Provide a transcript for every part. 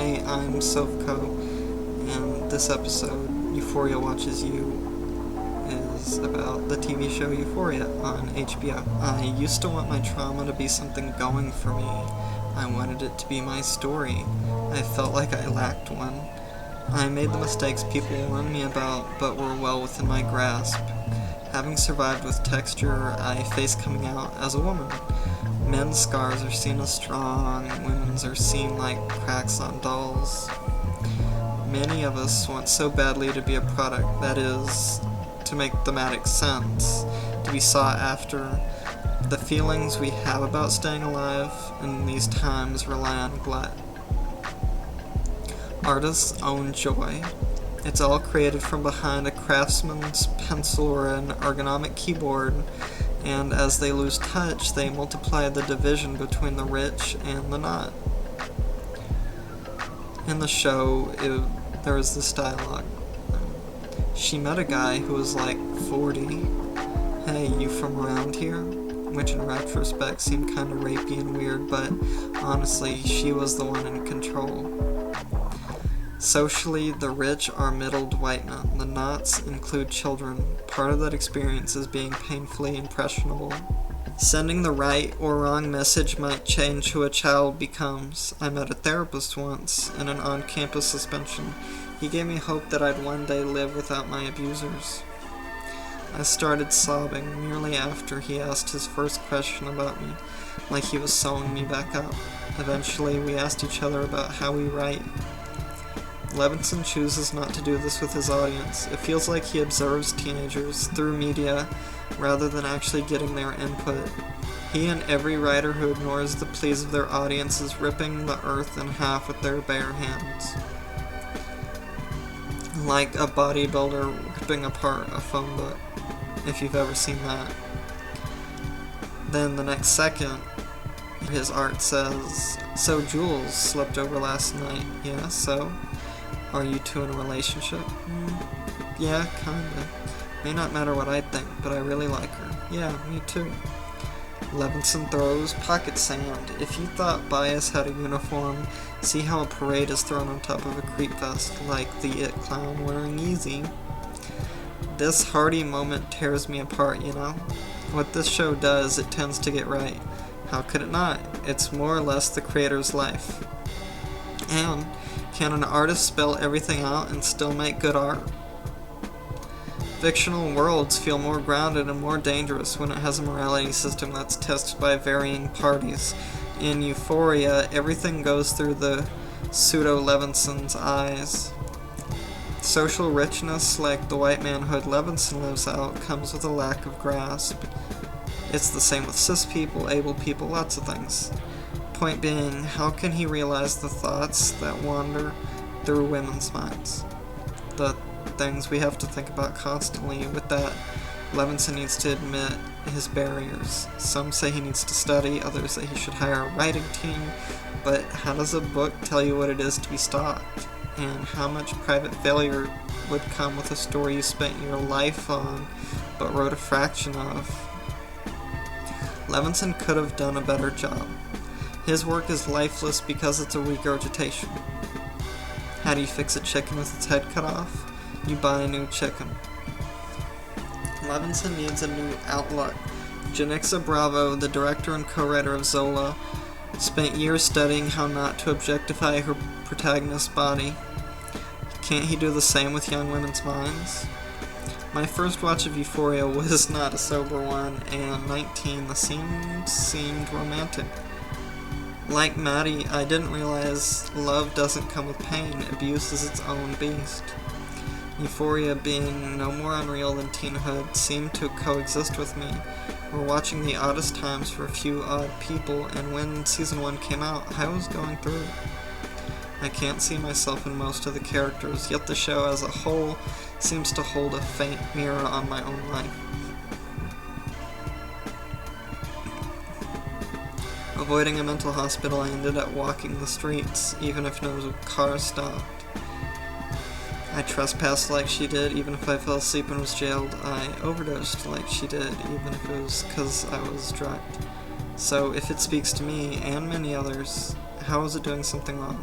Hi, I'm Sovko, and this episode, Euphoria Watches You, is about the TV show Euphoria on HBO. I used to want my trauma to be something going for me. I wanted it to be my story. I felt like I lacked one. I made the mistakes people warned me about, but were well within my grasp. Having survived with texture, I face coming out as a woman. Men's scars are seen as strong, women's are seen like cracks on dolls. Many of us want so badly to be a product, that is, to make thematic sense, to be sought after. The feelings we have about staying alive in these times rely on glut. Artists own joy. It's all created from behind a craftsman's pencil or an ergonomic keyboard, and as they lose touch, they multiply the division between the rich and the not. In the show, there was this dialogue. She met a guy who was like 40. Hey, you from around here? Which in retrospect seemed kind of rapey and weird, but honestly, she was the one in control. Socially, the rich are middled white men. The nots include children. Part of that experience is being painfully impressionable. Sending the right or wrong message might change who a child becomes. I met a therapist once in an on-campus suspension. He gave me hope that I'd one day live without my abusers. I started sobbing merely after he asked his first question about me, like he was sewing me back up. Eventually, we asked each other about how we write. Levinson chooses not to do this with his audience. It feels like he observes teenagers through media rather than actually getting their input. He and every writer who ignores the pleas of their audience is ripping the earth in half with their bare hands. Like a bodybuilder ripping apart a phone book, if you've ever seen that. Then the next second, his art says, "So Jules slept over last night." "Yeah, so? Are you two in a relationship?" "Yeah, kinda. May not matter what I think, but I really like her." "Yeah, me too." Levinson throws pocket sand. If you thought Bias had a uniform, see how a parade is thrown on top of a creep vest, like the It clown wearing Yeezy. This hearty moment tears me apart, you know? What this show does, it tends to get right. How could it not? It's more or less the creator's life. And can an artist spell everything out and still make good art? Fictional worlds feel more grounded and more dangerous when it has a morality system that's tested by varying parties. In Euphoria, everything goes through the pseudo-Levinson's eyes. Social richness, like the white manhood Levinson lives out, comes with a lack of grasp. It's the same with cis people, able people, lots of things. Point being, how can he realize the thoughts that wander through women's minds? The things we have to think about constantly. With that, Levinson needs to admit his barriers. Some say he needs to study, others say he should hire a writing team, but how does a book tell you what it is to be stalked? And how much private failure would come with a story you spent your life on, but wrote a fraction of? Levinson could have done a better job. His work is lifeless because it's a regurgitation. How do you fix a chicken with its head cut off? You buy a new chicken. Levinson needs a new outlook. Janixa Bravo, the director and co-writer of Zola, spent years studying how not to objectify her protagonist's body. Can't he do the same with young women's minds? My first watch of Euphoria was not a sober one, and 19, the scene seemed romantic. Like Maddie, I didn't realize love doesn't come with pain. Abuse is its own beast. Euphoria, being no more unreal than teenhood, seemed to coexist with me. We're watching the oddest times for a few odd people, and when season 1 came out, I was going through it. I can't see myself in most of the characters, yet the show as a whole seems to hold a faint mirror on my own life. Avoiding a mental hospital, I ended up walking the streets, even if no car stopped. I trespassed like she did, even if I fell asleep and was jailed. I overdosed like she did, even if it was because I was drugged. So if it speaks to me, and many others, how is it doing something wrong?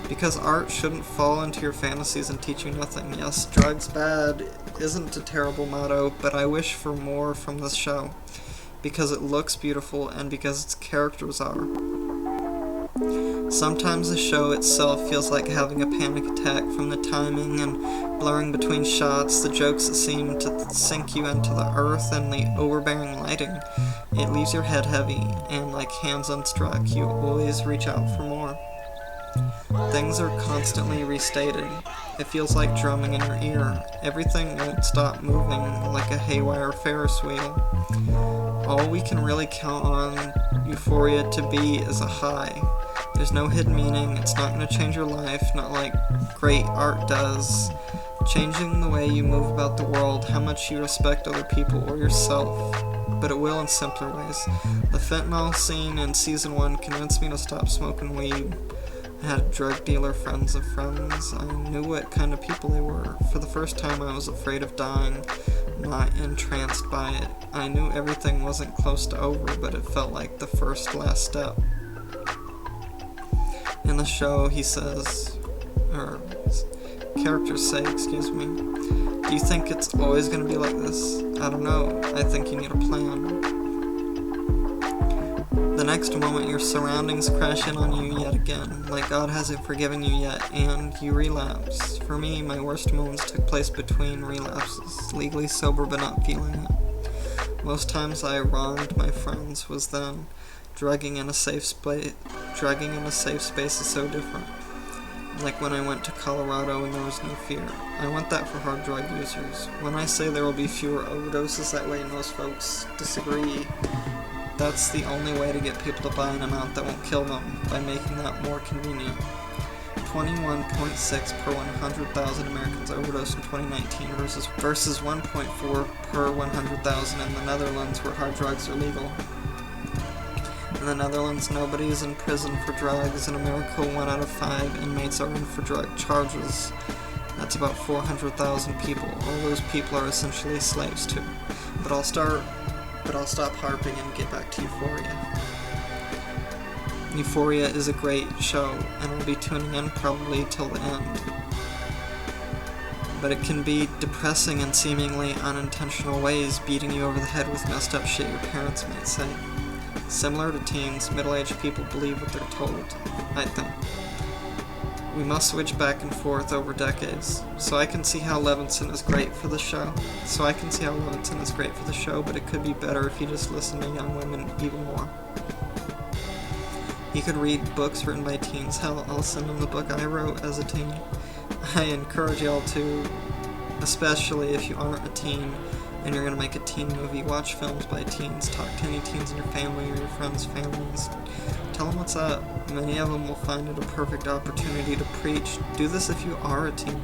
Because art shouldn't fall into your fantasies and teach you nothing. Yes, drugs bad isn't a terrible motto, but I wish for more from this show. Because it looks beautiful and because its characters are. Sometimes the show itself feels like having a panic attack from the timing and blurring between shots, the jokes that seem to sink you into the earth, and the overbearing lighting. It leaves your head heavy, and like hands unstruck, you always reach out for more. Things are constantly restated. It feels like drumming in your ear. Everything won't stop moving like a haywire Ferris wheel. All we can really count on Euphoria to be is a high. There's no hidden meaning. It's not going to change your life, not like great art does. Changing the way you move about the world, how much you respect other people or yourself. But it will in simpler ways. The fentanyl scene in season 1 convinced me to stop smoking weed. I had drug dealer friends of friends. I knew what kind of people they were. For the first time I was afraid of dying, not entranced by it. I knew everything wasn't close to over, but it felt like the last step. In the show, he says, or characters say, do you think it's always going to be like this? I don't know. I think you need a plan. The next moment, your surroundings crash in on you yet again, like God hasn't forgiven you yet, and you relapse. For me, my worst moments took place between relapses, legally sober but not feeling it. Most times I wronged my friends was then. Drugging in a safe space is so different. Like when I went to Colorado and there was no fear. I want that for hard drug users. When I say there will be fewer overdoses that way, most folks disagree. That's the only way to get people to buy an amount that won't kill them, by making that more convenient. 21.6 per 100,000 Americans overdosed in 2019 versus 1.4 per 100,000 in the Netherlands, where hard drugs are legal. In the Netherlands, nobody is in prison for drugs. In America, 1 out of 5 inmates are in for drug charges. That's about 400,000 people. All those people are essentially slaves too. But I'll stop harping and get back to Euphoria. Euphoria is a great show, and I'll be tuning in probably till the end. But it can be depressing in seemingly unintentional ways, beating you over the head with messed up shit your parents might say. Similar to teens, middle-aged people believe what they're told, I think. We must switch back and forth over decades, so I can see how Levinson is great for the show. But it could be better if you just listen to young women even more. You could read books written by teens. Hell, I'll send them the book I wrote as a teen. I encourage y'all to, especially if you aren't a teen, and you're going to make a teen movie, watch films by teens, talk to any teens in your family or your friends' families, tell them what's up. Many of them will find it a perfect opportunity to preach. Do this if you are a teen.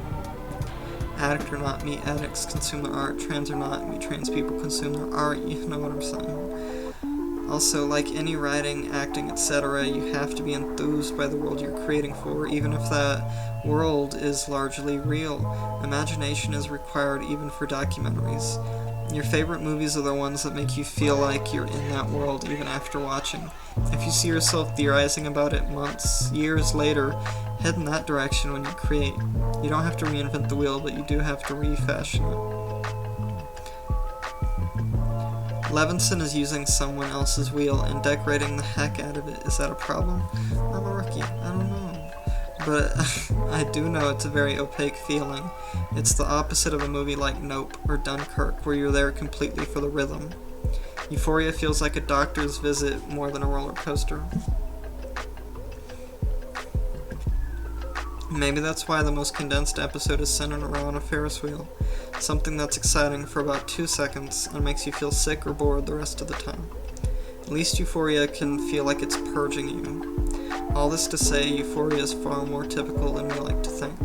Addict or not, meet addicts, consume their art. Trans or not, meet trans people, consume their art. You know what I'm saying. Also, like any writing, acting, etc., you have to be enthused by the world you're creating for, even if that world is largely real. Imagination is required even for documentaries. Your favorite movies are the ones that make you feel like you're in that world even after watching. If you see yourself theorizing about it months, years later, head in that direction when you create. You don't have to reinvent the wheel, but you do have to refashion it. Levinson is using someone else's wheel and decorating the heck out of it. Is that a problem? I'm a rookie. I don't know. But I do know it's a very opaque feeling. It's the opposite of a movie like Nope or Dunkirk, where you're there completely for the rhythm. Euphoria feels like a doctor's visit more than a roller coaster. Maybe that's why the most condensed episode is centered around a Ferris wheel. Something that's exciting for about 2 seconds and makes you feel sick or bored the rest of the time. At least Euphoria can feel like it's purging you. All this to say, Euphoria is far more typical than we like to think.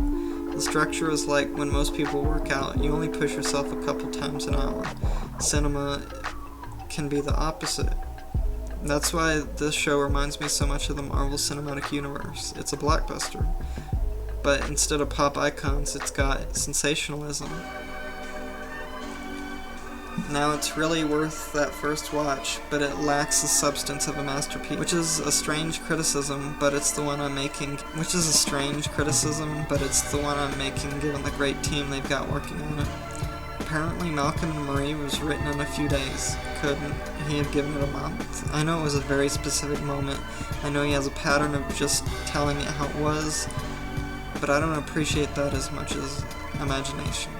The structure is like when most people work out, you only push yourself a couple times an hour. Cinema can be the opposite. That's why this show reminds me so much of the Marvel Cinematic Universe. It's a blockbuster. But instead of pop icons, it's got sensationalism. Now it's really worth that first watch, but it lacks the substance of a masterpiece, which is a strange criticism, but it's the one I'm making. Given the great team they've got working on it. Apparently Malcolm and Marie was written in a few days. Couldn't he have given it a month? I know it was a very specific moment. I know he has a pattern of just telling it how it was, but I don't appreciate that as much as imagination.